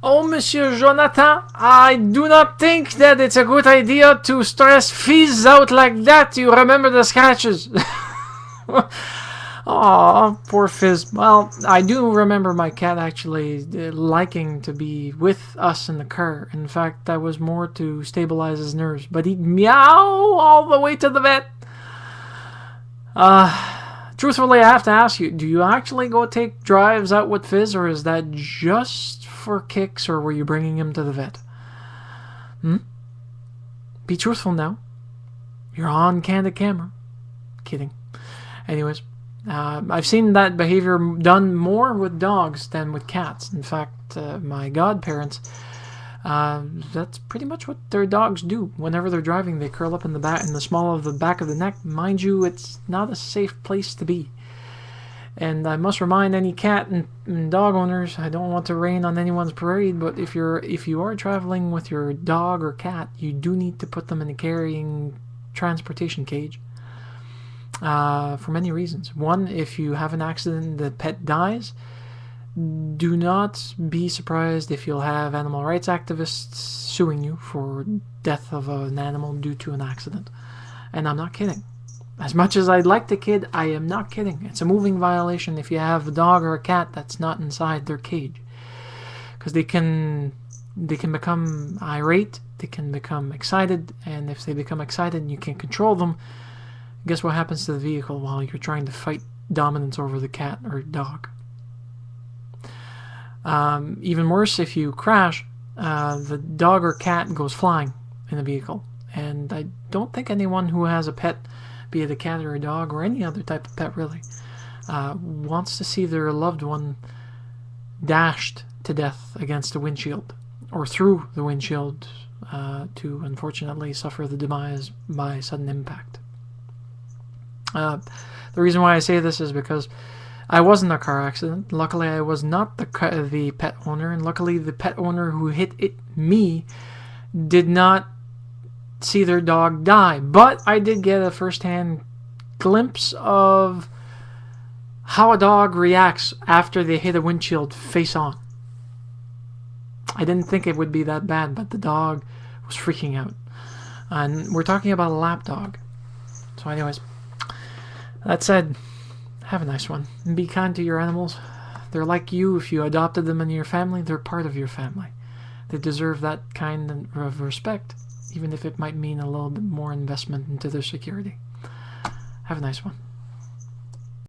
Oh, Monsieur Jonathan, I do not think that it's a good idea to stress Fizz out like that. You remember the scratches. Aw, poor Fizz. Well, I do remember my cat actually liking to be with us in the car. In fact, that was more to stabilize his nerves. But he'd meow all the way to the vet. Truthfully, I have to ask you, do you actually go take drives out with Fizz, or is that just for kicks, or were you bringing him to the vet? Be truthful now. You're on candid camera. Kidding. Anyways, I've seen that behavior done more with dogs than with cats. In fact, my godparents, that's pretty much what their dogs do. Whenever they're driving, they curl up in the small of the back of the neck. Mind you, it's not a safe place to be. And I must remind any cat and dog owners, I don't want to rain on anyone's parade, but if you are traveling with your dog or cat, you do need to put them in a carrying transportation cage. For many reasons. One, if you have an accident and the pet dies, do not be surprised if you'll have animal rights activists suing you for death of an animal due to an accident. And I'm not kidding. As much as I'd like to kid, I am not kidding. It's a moving violation if you have a dog or a cat that's not inside their cage. Because they can become irate, they can become excited, and if they become excited and you can't control them, guess what happens to the vehicle while you're trying to fight dominance over the cat or dog? Even worse, if you crash, the dog or cat goes flying in the vehicle. And I don't think anyone who has a pet, be it a cat or a dog or any other type of pet really, wants to see their loved one dashed to death against a windshield or through the windshield to unfortunately suffer the demise by sudden impact. The reason why I say this is because I was in a car accident. Luckily, I was not the pet owner, and luckily the pet owner who hit me did not see their dog die. But I did get a first-hand glimpse of how a dog reacts after they hit a windshield face on. I didn't think it would be that bad, but the dog was freaking out. And we're talking about a lap dog. So anyways, that said, have a nice one. And be kind to your animals. They're like you. If you adopted them into your family, they're part of your family. They deserve that kind of respect, even if it might mean a little bit more investment into their security. Have a nice one.